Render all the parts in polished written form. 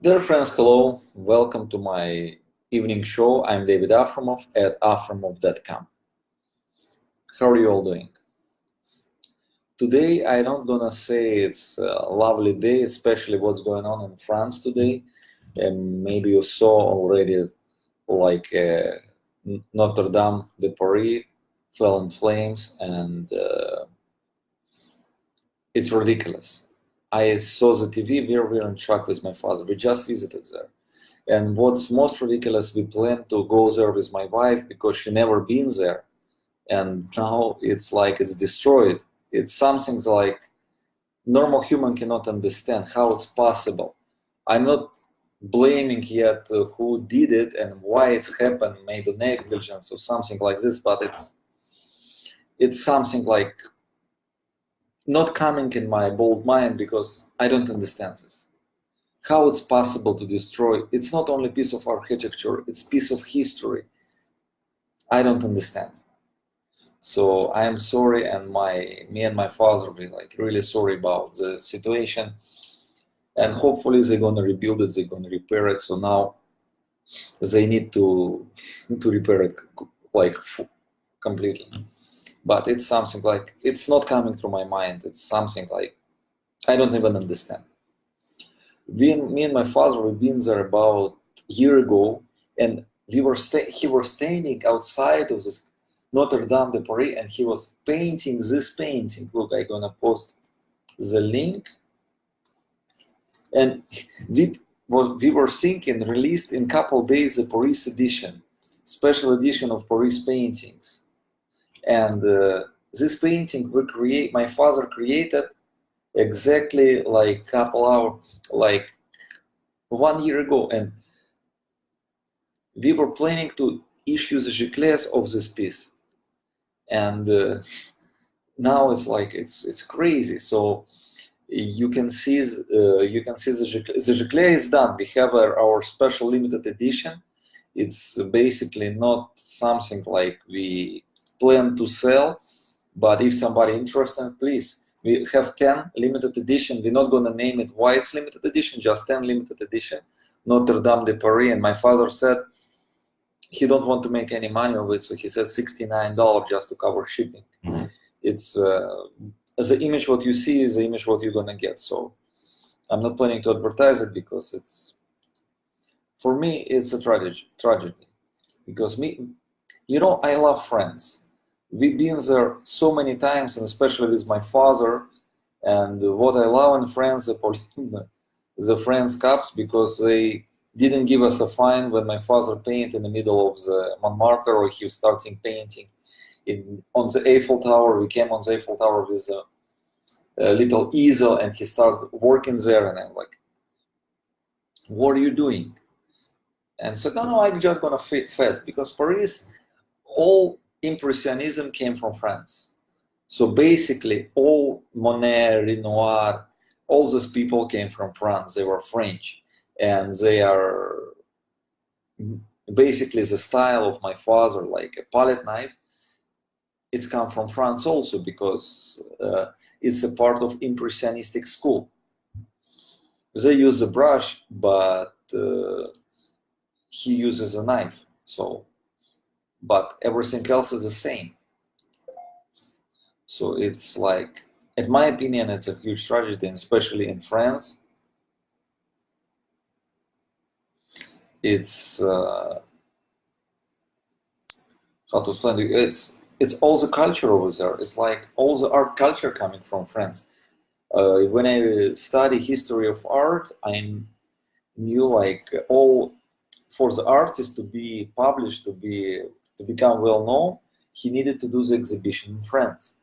Dear friends, hello. Welcome to my evening show. I'm David Afremov at afremov.com. How are you all doing? Today, I'm not gonna say it's a lovely day, especially what's going on in France today. And maybe you saw already like Notre Dame de Paris fell in flames, and it's ridiculous. I saw the TV. We were in shock with my father. We just visited there. And what's most ridiculous, we planned to go there with my wife because she never been there. And now it's like it's destroyed. It's something like normal human cannot understand how it's possible. I'm not blaming yet who did it and why it's happened, maybe negligence or something like this, but it's something like not coming in my bold mind because I don't understand this. How it's possible to destroy. It's not only piece of architecture, it's piece of history. I don't understand. So I am sorry, and me and my father we like really sorry about the situation. And hopefully they're gonna rebuild it, they're gonna repair it. So now they need to repair it like completely. But it's something like it's not coming through my mind. It's something like I don't even understand. Me and my father we've been there about a year ago, and he was standing outside of this Notre Dame de Paris, and he was painting this painting. Look, I'm gonna post the link. And we were thinking released in couple days the Paris edition, special edition of Paris paintings, and this painting my father created exactly like couple hour like 1 year ago, and we were planning to issue the giclées of this piece, and now it's like it's crazy. So you can see the giclée is done. We have our special limited edition. It's basically not something like we plan to sell, but if somebody interested, please. We have 10 limited edition. We're not gonna name it why it's limited edition, just 10 limited edition. Notre Dame de Paris, and my father said he don't want to make any money of it, so he said $69 just to cover shipping. It's the image what you see is the image what you're gonna get. So I'm not planning to advertise it because for me it's a tragedy because I love France. We've been there so many times, and especially with my father. And what I love in France, the France Cups, because they didn't give us a fine when my father painted in the middle of the Montmartre, or he was starting painting on the Eiffel Tower. We came on the Eiffel Tower with a little easel, and he started working there, and I'm like, what are you doing? And so no, I'm just gonna fit fast, because Paris, all Impressionism came from France. So basically, all Monet, Renoir, all these people came from France. They were French, and they are basically the style of my father, like a palette knife. It's come from France also because it's a part of Impressionistic school. They use a brush, but he uses a knife. So, but everything else is the same. So it's like, in my opinion, it's a huge tragedy, and especially in France. It's how to explain it? It's all the culture over there. It's like all the art culture coming from France. When I study history of art, I knew like all for the artist to be published, to become well known, he needed to do the exhibition in France.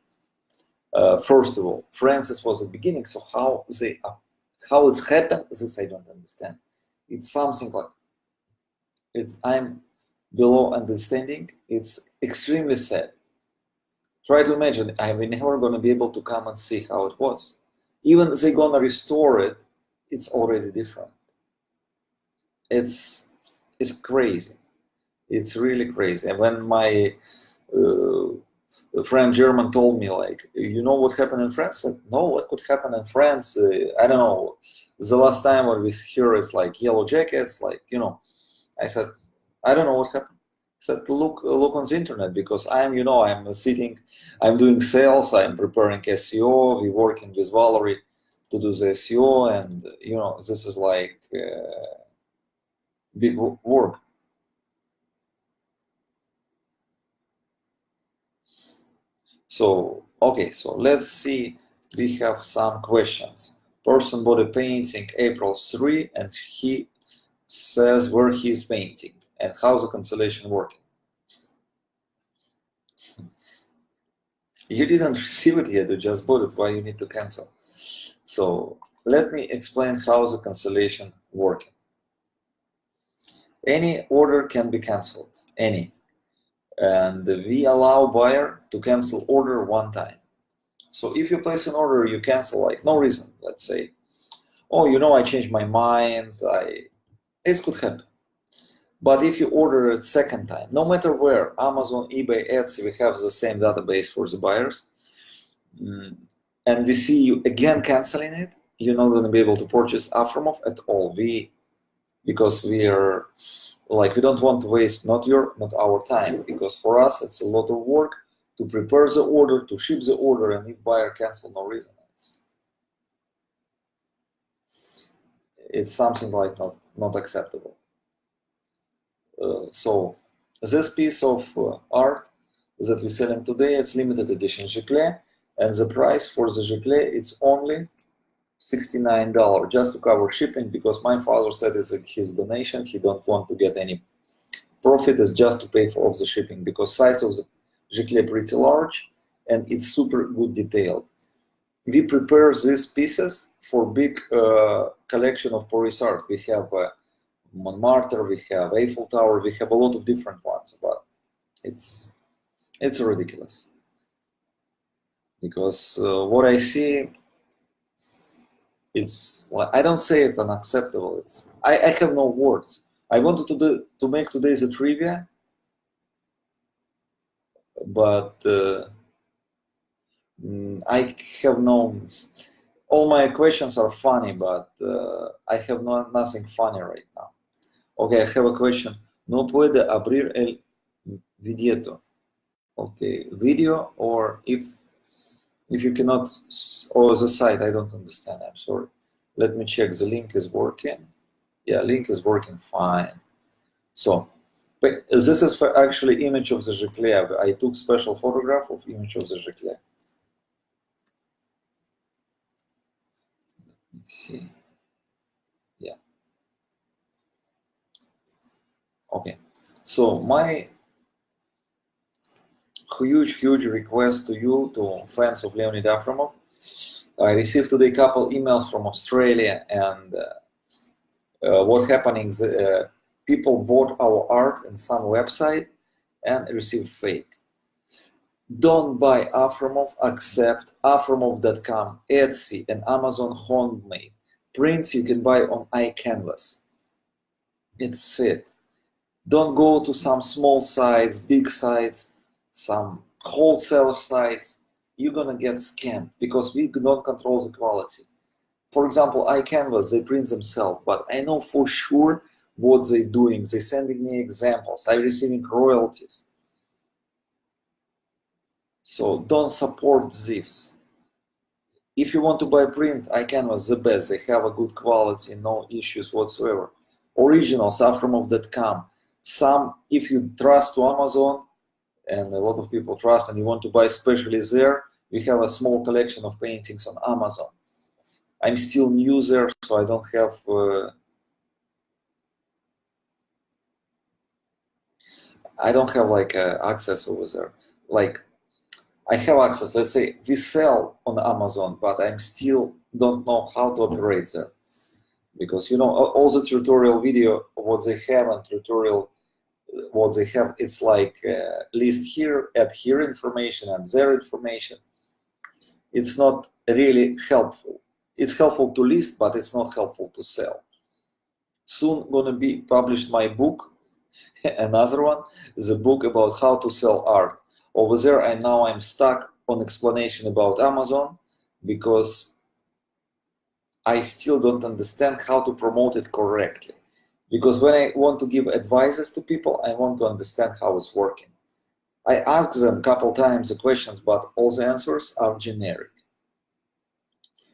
First of all, France was the beginning. So how it's happened, this I don't understand. It's something like I'm below understanding. It's extremely sad. Try to imagine, I'm never gonna be able to come and see how it was. Even if they're gonna restore it, it's already different. It's crazy. It's really crazy. And when my a friend German told me, like, you know what happened in France? I said, no, what could happen in France? I don't know. The last time what we hear is like yellow jackets, like, you know. I said, I don't know what happened. I said, look on the internet, because I'm doing sales, I'm preparing SEO, we're working with Valerie to do the SEO, and this is like big work. So, okay, so let's see, we have some questions. Person bought a painting April 3, and he says where he is painting and how's the cancellation working. You didn't receive it yet, you just bought it, why you need to cancel? So let me explain how the cancellation working. Any order can be canceled, any. And we allow buyer to cancel order one time. So if you place an order, you cancel like no reason. Let's say, oh, I changed my mind. This could happen. But if you order it second time, no matter where, Amazon, eBay, Etsy, we have the same database for the buyers. And we see you again canceling it, you're not going to be able to purchase Afremov at all. Because we are like, we don't want to waste not our time, because for us it's a lot of work to prepare the order, to ship the order, and if buyer cancel no reason, it's something like not acceptable. So this piece of art that we're selling today, it's limited edition Giclée, and the price for the Giclée, it's only $69 just to cover shipping, because my father said it's his donation, he don't want to get any profit, is just to pay for the shipping, because size of the Giclée pretty large and it's super good detailed. We prepare these pieces for big collection of Paris art. We have Montmartre, we have Eiffel Tower, we have a lot of different ones, but it's ridiculous, because what I see, it's, well, I don't say it's unacceptable. I have no words. I wanted to make today's a trivia, but I have no. All my questions are funny, but I have nothing funny right now. Okay, I have a question. No puede abrir el video. Okay, video, or if you cannot, or the site, I don't understand, I'm sorry. Let me check, the link is working. Yeah, link is working fine. So, but this is actually image of the Giclée. I took special photograph of image of the Giclée. Let's see. Yeah. Okay. So my huge request to you, to fans of Leonid Afremov. I received today a couple emails from Australia, and what happening? People bought our art in some website and received fake. Don't buy Afremov, accept Afremov.com, Etsy, and Amazon Homemade. Prints you can buy on iCanvas. It's it. Don't go to some small sites, big sites, some wholesaler sites. You're gonna get scammed, because we don't control the quality. For example, iCanvas, they print themselves, but I know for sure what they're doing. They're sending me examples. I'm receiving royalties. So don't support thieves. If you want to buy print, iCanvas the best. They have a good quality, no issues whatsoever. Originals, Afremov.com. Some, if you trust to Amazon, and a lot of people trust, and you want to buy especially there, we have a small collection of paintings on Amazon. I'm still new there, so I don't have like access over there. Like, I have access. Let's say we sell on Amazon, but I'm still don't know how to operate there, because all the tutorial video, what they have, and tutorial what they have, it's like list here, add here information and there information. It's not really helpful. It's helpful to list, but it's not helpful to sell. Soon gonna be published my book, another one, the book about how to sell art. over there, and now I'm stuck on explanation about Amazon because I still don't understand how to promote it correctly. Because when I want to give advices to people, I want to understand how it's working. I ask them a couple times the questions, but all the answers are generic.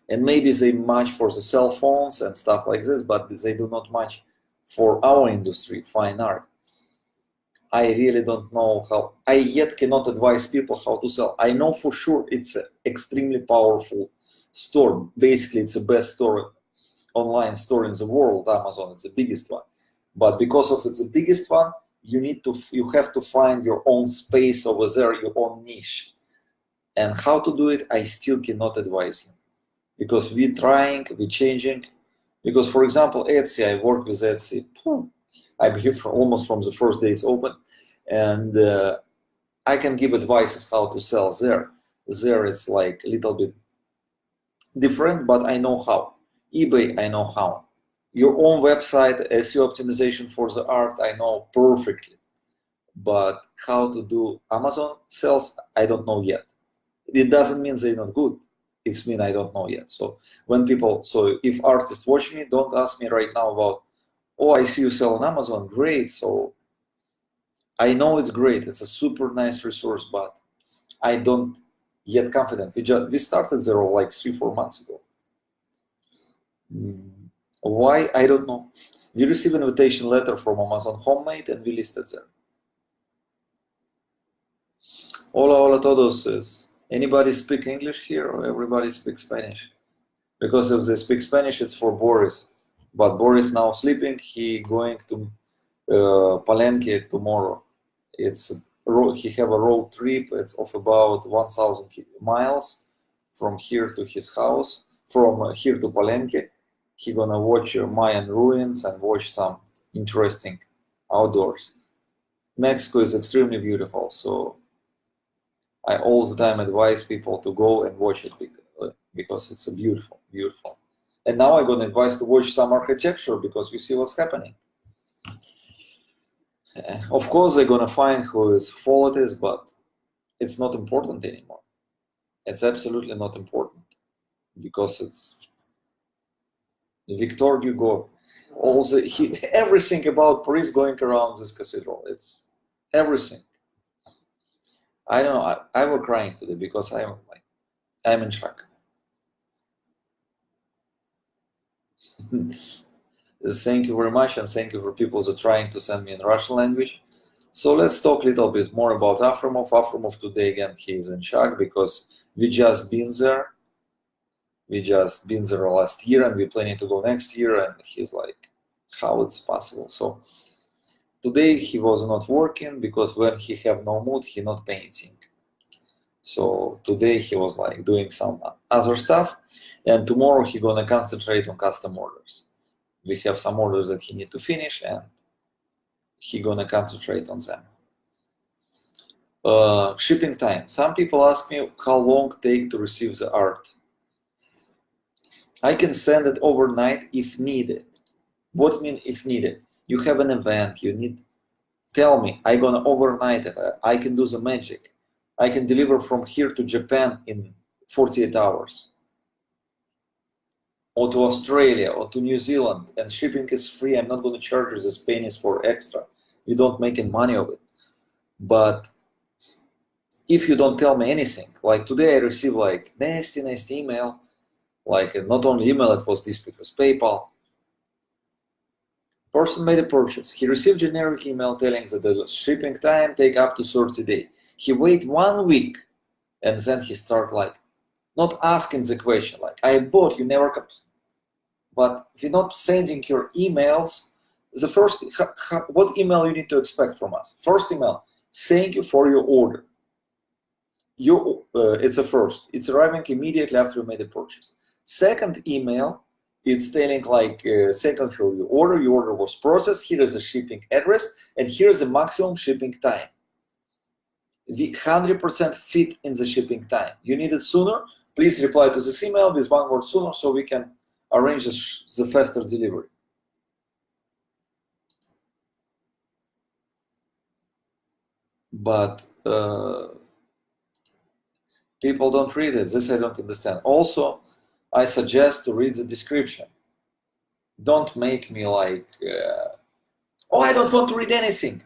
And maybe they match for the cell phones and stuff like this, but they do not match for our industry, fine art. I really don't know how. I yet cannot advise people how to sell. I know for sure it's an extremely powerful store. Basically, it's the best store, online store in the world. Amazon is the biggest one. But because of it's the biggest one, you have to find your own space over there, your own niche. And how to do it, I still cannot advise you. Because we're trying, we're changing. Because, for example, Etsy, I work with Etsy. I'm here almost from the first day it's open. And I can give advices how to sell there. There it's like a little bit different, but I know how. eBay, I know how. Your own website, SEO optimization for the art, I know perfectly. But how to do Amazon sales, I don't know yet. It doesn't mean they're not good. It's mean I don't know yet. So when people, so if artists watch me, don't ask me right now about, oh, I see you sell on Amazon, great. So I know it's great. It's a super nice resource, but I don't yet confident. We started there like 3-4 months ago. Why? I don't know. We received an invitation letter from Amazon Homemade and we listed there. Hola, hola todos. Anybody speak English here or everybody speaks Spanish? Because if they speak Spanish, it's for Boris. But Boris now sleeping. He going to Palenque tomorrow. He have a road trip. It's of about 1,000 miles from here to his house. From here to Palenque, he gonna watch Mayan ruins and watch some interesting outdoors. Mexico is extremely beautiful, so I all the time advise people to go and watch it because it's a beautiful, beautiful. And now I'm gonna advise to watch some architecture because we see what's happening. Of course, they're gonna find whose fault it is, but it's not important anymore. It's absolutely not important because it's Victor Hugo. Everything about Paris going around this cathedral. It's everything. I don't know. I was crying today because I'm in shock. Thank you very much, and thank you for people that are trying to send me in Russian language. So let's talk a little bit more about Afremov. Afremov today, again, he's in shock because we just been there. We just been there last year, and we're planning to go next year, and he's like, how it's possible? So today he was not working because when he have no mood, he not painting. So today he was like doing some other stuff, and tomorrow he gonna concentrate on custom orders. We have some orders that he need to finish, and he gonna concentrate on them. Shipping time. Some people ask me how long take to receive the art. I can send it overnight if needed. What mean if needed? You have an event, you need, tell me, I'm gonna overnight it. I can do the magic. I can deliver from here to Japan in 48 hours. Or to Australia or to New Zealand, and shipping is free. I'm not gonna charge you this pennies for extra. You don't make any money of it. But if you don't tell me anything, like today I received like nasty email, like not only email, it was this, it was PayPal. Person made a purchase. He received generic email telling that the shipping time take up to 30 days. He wait 1 week, and then he start like not asking the question like I bought, you never come. But if you're not sending your emails, the first, what email you need to expect from us? First email, thank you for your order. It's a first. It's arriving immediately after you made the purchase. Second email, it's telling like, thank you for your order was processed, here is the shipping address, and here's the maximum shipping time. We 100% fit in the shipping time. You need it sooner, please reply to this email with one word sooner so we can arrange the faster delivery. But People don't read it. This I don't understand. Also, I suggest to read the description. Don't make me like, oh, I don't want to read anything.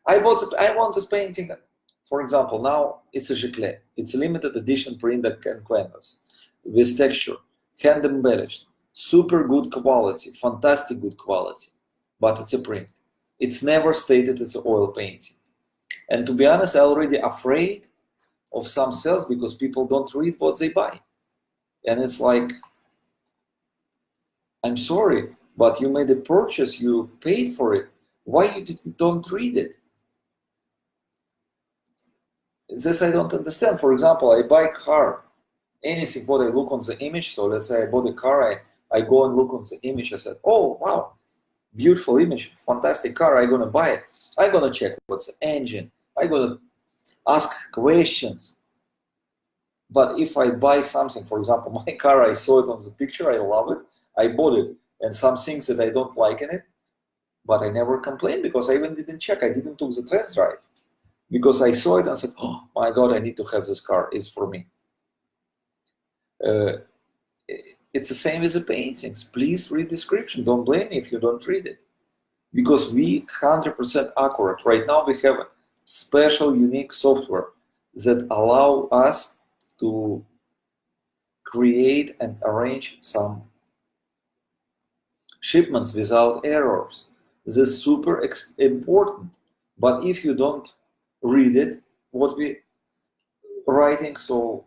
I want this painting. For example, now it's a giclée. It's a limited edition printed canvas with texture, hand embellished, super good quality, fantastic good quality, but it's a print. It's never stated it's an oil painting. And to be honest, I'm already afraid of some sales because people don't read what they buy. And it's like, I'm sorry, but you made a purchase, you paid for it. Why you don't read it? This I don't understand. For example, I buy car, anything what I look on the image. So let's say I bought a car, I go and look on the image. I said, oh, wow, beautiful image, fantastic car, I'm gonna buy it. I'm gonna check what's the engine. I'm gonna ask questions. But if I buy something, for example, my car, I saw it on the picture, I love it, I bought it, and some things that I don't like in it, but I never complained because I even didn't check, I didn't took the test drive. Because I saw it and said, oh my God, I need to have this car, it's for me. It's the same as the paintings. Please read description, don't blame me if you don't read it. Because we 100% accurate. Right now we have special unique software that allow us to create and arrange some shipments without errors. This is super important. But if you don't read it, what we writing, so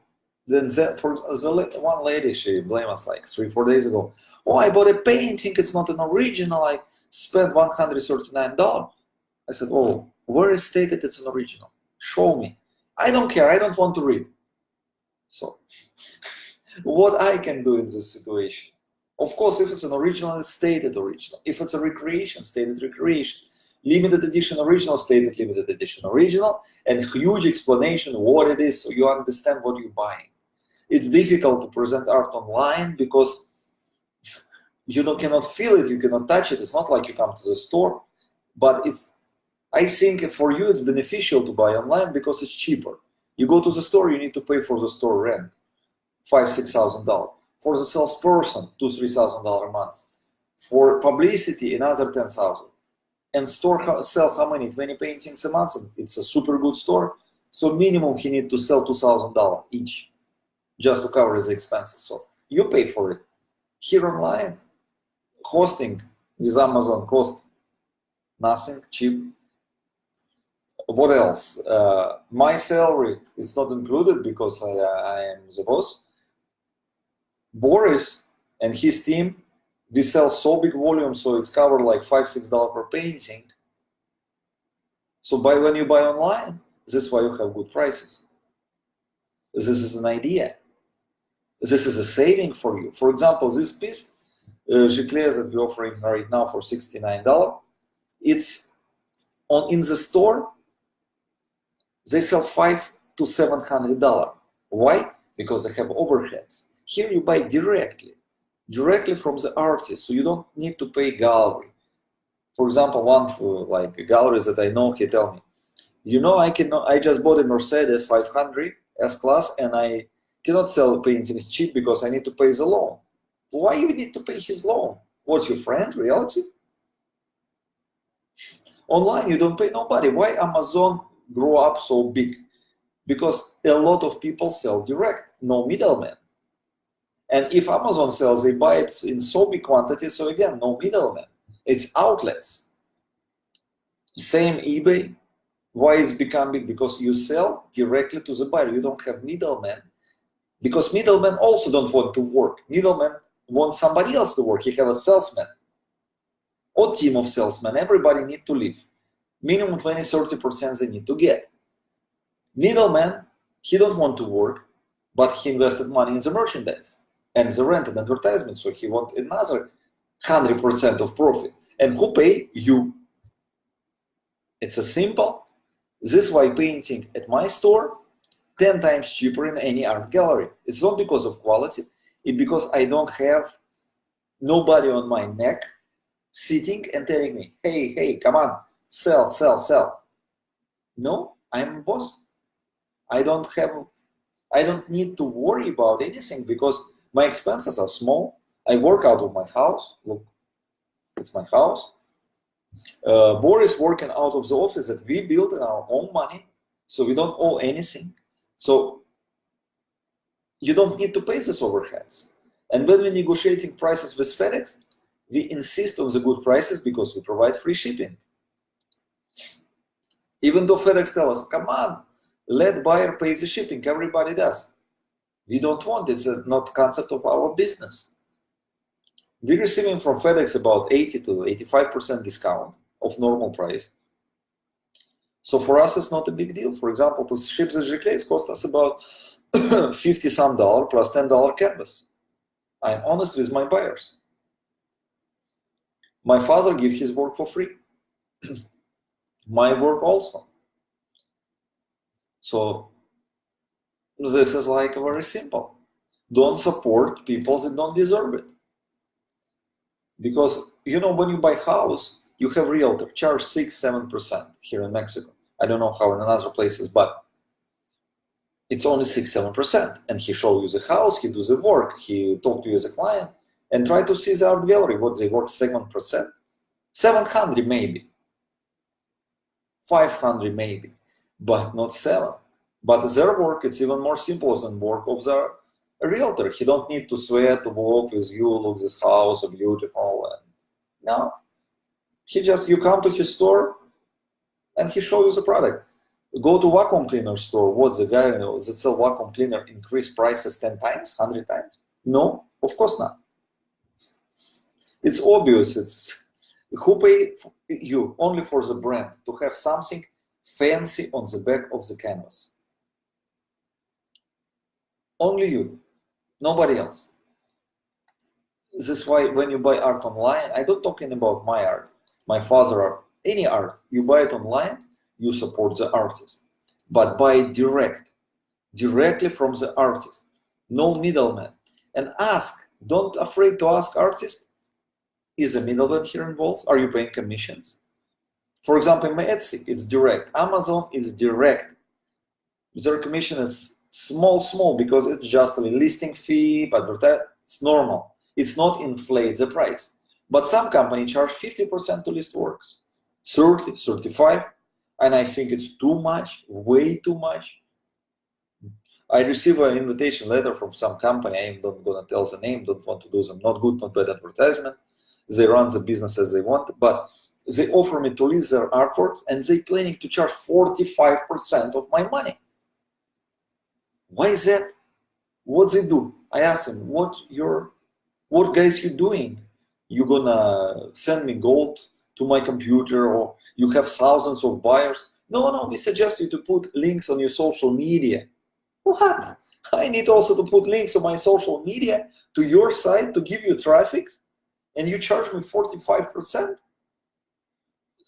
then for the one lady, she blamed us like 3-4 days ago. Oh, I bought a painting, it's not an original, I spent $139. I said, oh, where is stated it's an original? Show me. I don't care, I don't want to read. So, what I can do in this situation? Of course, if it's an original, it's stated original. If it's a recreation, stated recreation. Limited edition original, stated limited edition original, and huge explanation what it is so you understand what you're buying. It's difficult to present art online because you cannot feel it, you cannot touch it. It's not like you come to the store, but I think for you it's beneficial to buy online because it's cheaper. You go to the store, you need to pay for the store rent, $5,000-$6,000. For the salesperson, $2,000-$3,000 a month. For publicity, another $10,000. And store sell how many? 20 paintings a month. It's a super good store. So minimum he need to sell $2,000 each just to cover his expenses. So you pay for it. Here online, hosting with Amazon cost nothing, cheap. What else? My salary is not included because I am the boss. Boris and his team, we sell so big volume, so it's covered like $5-6 per painting. So when you buy online, this is why you have good prices. This is an idea. This is a saving for you. For example, this piece, giclée that we're offering right now for $69, it's in the store, they sell $500-$700. Why? Because they have overheads. Here you buy directly from the artist, so you don't need to pay gallery. For example, one for like galleries that I know, he tell me, you know, I just bought a Mercedes 500 S-Class and I cannot sell paintings cheap because I need to pay the loan. Why you need to pay his loan? What's your friend, reality? Online you don't pay nobody. Why Amazon grow up so big? Because a lot of people sell direct, no middleman. And if Amazon sells, they buy it in so big quantities, so again, no middleman. It's outlets. Same eBay. Why it's become big? Because you sell directly to the buyer. You don't have middlemen. Because middlemen also don't want to work. Middlemen want somebody else to work. You have a salesman or team of salesmen. Everybody need to live. Minimum 20-30% they need to get. Middleman, he don't want to work, but he invested money in the merchandise and the rent and advertisement, so he want another 100% of profit. And who pay? You. It's a simple. This is why painting at my store 10 times cheaper in any art gallery. It's not because of quality, it's because I don't have nobody on my neck sitting and telling me, hey, come on, sell. No, I'm a boss. I don't have I don't need to worry about anything because my expenses are small. I work out of my house. Look, it's my house. Boris working out of the office that we built in our own money, so we don't owe anything. So you don't need to pay these overheads. And when we're negotiating prices with FedEx, we insist on the good prices because we provide free shipping. Even though FedEx tells us, come on, let buyer pay the shipping, everybody does. We don't want, it's not concept of our business. We're receiving from FedEx about 80 to 85% discount of normal price. So for us, it's not a big deal. For example, to ship the reclays cost us about $50 some plus $10 canvas. I'm honest with my buyers. My father gives his work for free. My work also. So this is like very simple. Don't support people that don't deserve it. Because, you know, when you buy house, you have realtor charge 6-7% here in Mexico. I don't know how in other places, but it's only 6-7%. And he show you the house, he do the work, he talk to you as a client, and try to see the art gallery, what they work 7%. 700 maybe. 500 maybe, but not 7. But their work, it's even more simple than work of the realtor. He don't need to sweat to walk with you, look this house, so beautiful. And no, he just, you come to his store and he show you the product. Go to vacuum cleaner store. What the guy that sell vacuum cleaner increase prices 10 times, 100 times? No, of course not. It's obvious. It's who pay you only for the brand to have something fancy on the back of the canvas. Only you, nobody else. This is why when you buy art online, I don't talking about my art, my father art, any art. You buy it online, you support the artist, but buy directly from the artist, no middleman. And ask, don't afraid to ask artist, is a middleman here involved? Are you paying commissions? For example, in my Etsy, it's direct. Amazon is direct. Their commission is small because it's just a listing fee, but it's normal. It's not inflate the price. But some company charge 50% to list works, 30, 35, and I think it's too much, way too much. I receive an invitation letter from some company. I'm not gonna tell the name, don't want to do them not good, not bad advertisement. They run the business as they want, but they offer me to list their artworks and they planning to charge 45% of my money. Why is that? What they do? I ask them, what guys you doing? You gonna send me gold to my computer, or you have thousands of buyers? No, we suggest you to put links on your social media. What? I need also to put links on my social media to your site to give you traffic, and you charge me 45%?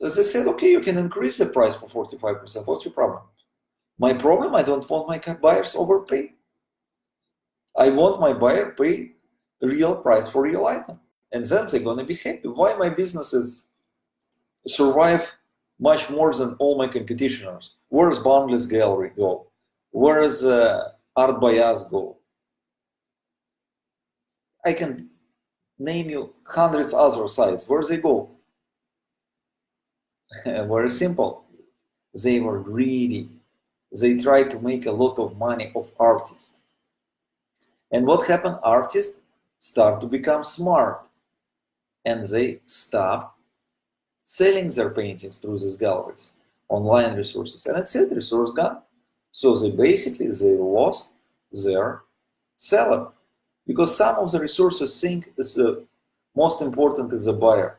As I said, okay, you can increase the price for 45%. What's your problem? My problem, I don't want my buyers overpay. I want my buyer pay real price for real item. And then they're gonna be happy. Why my businesses survive much more than all my competitors? Where's Boundless Gallery go? Where's Art Bias go? I can name you hundreds other sites. Where they go? Very simple. They were greedy. They tried to make a lot of money off artists. And what happened? Artists start to become smart. And they stop selling their paintings through these galleries, online resources. And that's it, resource gone. So they lost their seller. Because some of the resources think it's the most important is the buyer.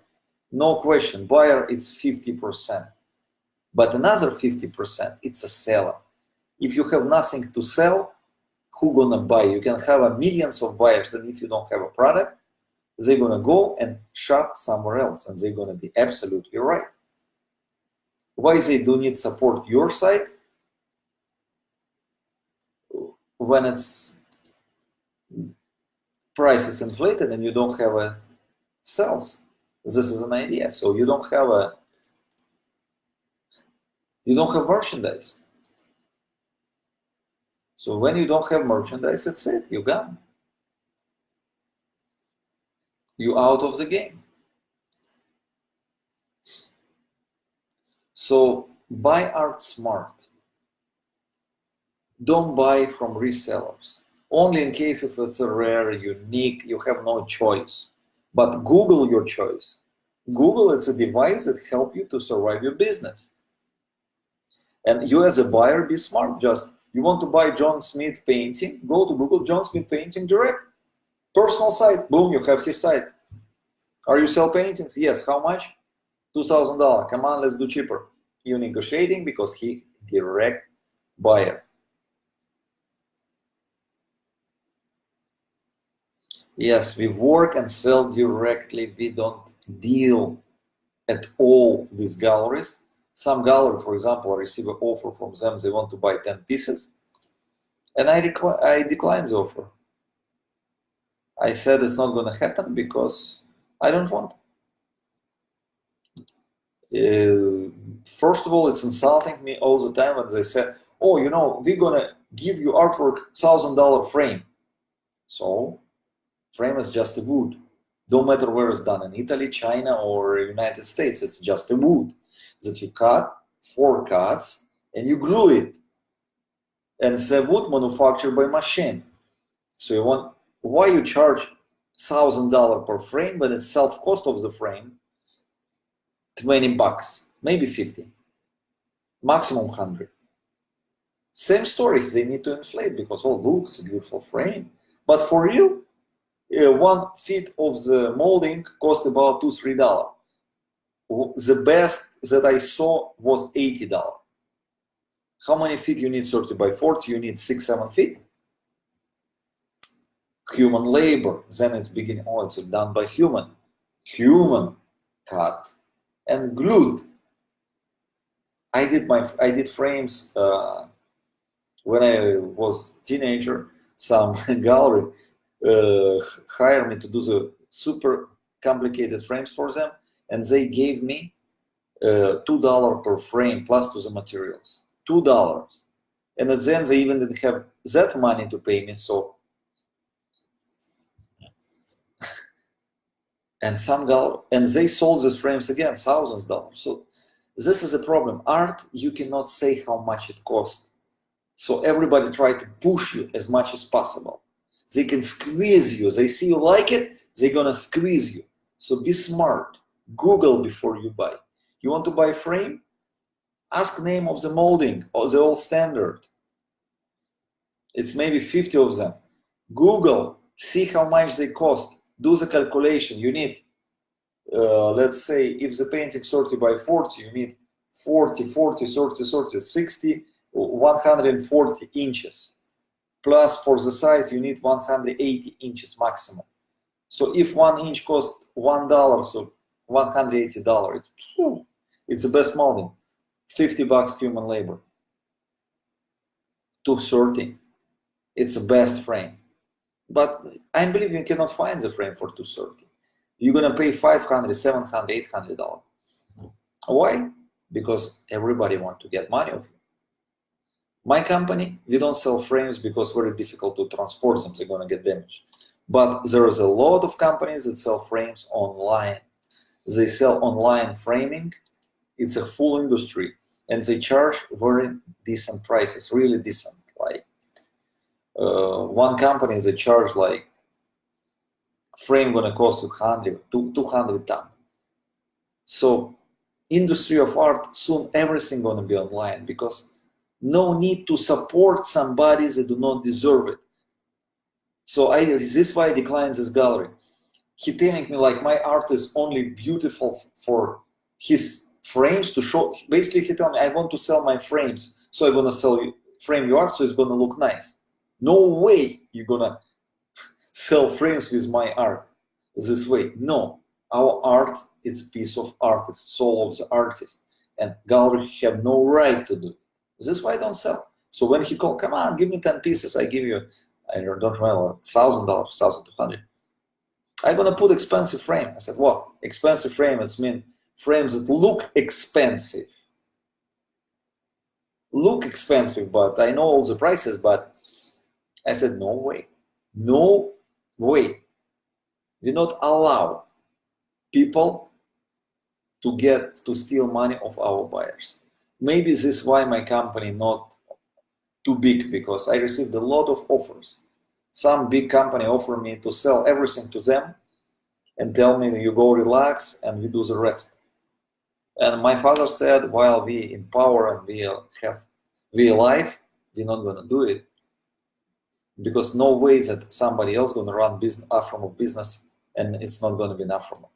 No question, buyer it's 50%. But another 50%, it's a seller. If you have nothing to sell, who gonna buy? You can have millions of buyers, and if you don't have a product, they're gonna go and shop somewhere else, and they're gonna be absolutely right. Why they do need support your site? When it's price is inflated and you don't have a sales. This is an idea. So you don't have merchandise. So when you don't have merchandise, that's it, you're gone. You're out of the game. So buy art smart. Don't buy from resellers. Only in case if it's a rare, unique, you have no choice. But Google your choice. Google, it's a device that helps you to survive your business. And you as a buyer, be smart. Just, you want to buy John Smith painting, go to Google John Smith painting direct. Personal site, boom, you have his site. Are you sell paintings? Yes, how much? $2,000. Come on, let's do cheaper. You're negotiating because he direct buyer. Yes, we work and sell directly. We don't deal at all with galleries. Some gallery, for example, I receive an offer from them. They want to buy 10 pieces. And I decline the offer. I said it's not going to happen because I don't want. First of all, it's insulting me all the time when they say, oh, you know, we're going to give you artwork $1,000 frame. So frame is just a wood. Don't matter where it's done, in Italy, China, or United States, it's just a wood that you cut, 4 cuts, and you glue it. And it's a wood manufactured by machine. So you want, why you charge $1,000 per frame when it's self-cost of the frame, $20, maybe 50, maximum 100. Same story, they need to inflate because, oh, look, it's a beautiful frame. But for you, 1 feet of the molding cost about $2-3. The best that I saw was $80. How many feet you need? 30 by 40, you need 6-7 feet. Human labor, then it's beginning, oh, it's done by human cut and glued. I did frames when I was teenager. Some gallery hired me to do the super complicated frames for them, and they gave me $2 per frame plus to the materials. $2. And at the end, they even didn't have that money to pay me. So, and they sold these frames again, thousands of dollars. So this is a problem. Art, you cannot say how much it costs. So everybody try to push you as much as possible. They can squeeze you. They see you like it, they're gonna squeeze you. So be smart. Google before you buy. You want to buy a frame? Ask name of the molding or the old standard. It's maybe 50 of them. Google, see how much they cost. Do the calculation. You need, let's say, if the painting 30 by 40, you need 40, 30, 60, 140 inches. Plus for the size, you need 180 inches maximum. So if 1 inch costs $1, so $180, it's the best molding. $50 human labor. 230. It's the best frame. But I believe you cannot find the frame for 230. You're gonna pay $500, $700, $800. Why? Because everybody wants to get money of you. My company, we don't sell frames because it's very difficult to transport them. They're gonna get damaged. But there is a lot of companies that sell frames online. They sell online framing. It's a full industry, and they charge very decent prices, really decent. Like one company, they charge like frame gonna cost you 200 ton. So industry of art, soon everything gonna be online because no need to support somebody that do not deserve it. So this is why I decline this gallery. He telling me like my art is only beautiful for his frames to show. Basically, he tell me I want to sell my frames, so I'm gonna frame your art, so it's gonna look nice. No way you're gonna sell frames with my art this way. No, our art, it's a piece of art, it's soul of the artist, and galleries have no right to do it. This is why I don't sell. So when he called, come on, give me 10 pieces, I give you, I don't remember, $1,000, $1,200. I'm gonna put expensive frame. I said, well, expensive frame, it's mean frames that look expensive. Look expensive, but I know all the prices, but I said, no way. No way. We not allow people to steal money of our buyers. Maybe this is why my company not too big, because I received a lot of offers. Some big company offer me to sell everything to them and tell me, you go relax and we do the rest. And my father said, while we in power and we alive, we're not gonna do it, because no way that somebody else gonna run Afremov business and it's not gonna be enough for me.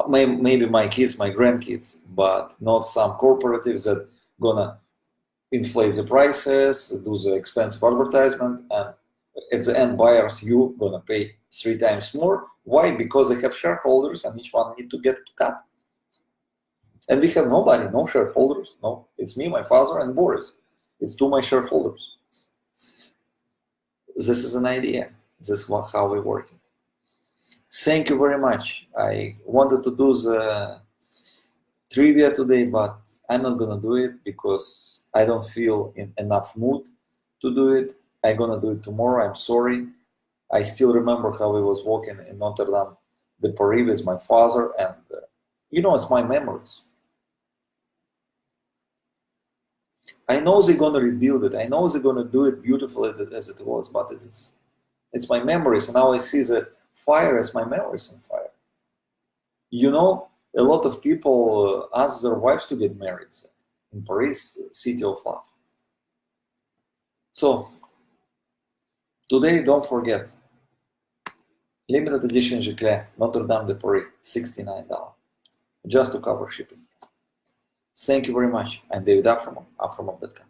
Maybe my kids, my grandkids, but not some cooperatives that gonna inflate the prices, do the expensive advertisement, and at the end buyers, you gonna pay 3 times more. Why? Because they have shareholders and each one need to get cut. And we have nobody, no shareholders, no. It's me, my father, and Boris. It's 2 my shareholders. This is an idea. This is how we're working. Thank you very much. I wanted to do the trivia today, but I'm not gonna do it because I don't feel in enough mood to do it. I'm gonna do it tomorrow. I'm sorry. I still remember how I was walking in Notre de Paris with my father, and it's my memories. I know they're gonna rebuild it. I know they're gonna do it beautifully as it was, but it's my memories. And now I see the fire as my memories on fire. A lot of people ask their wives to get married in Paris, city of love. So today, don't forget, limited edition Giclée, Notre Dame de Paris, $69, just to cover shipping. Thank you very much. I'm David Afremov, Afremov.com.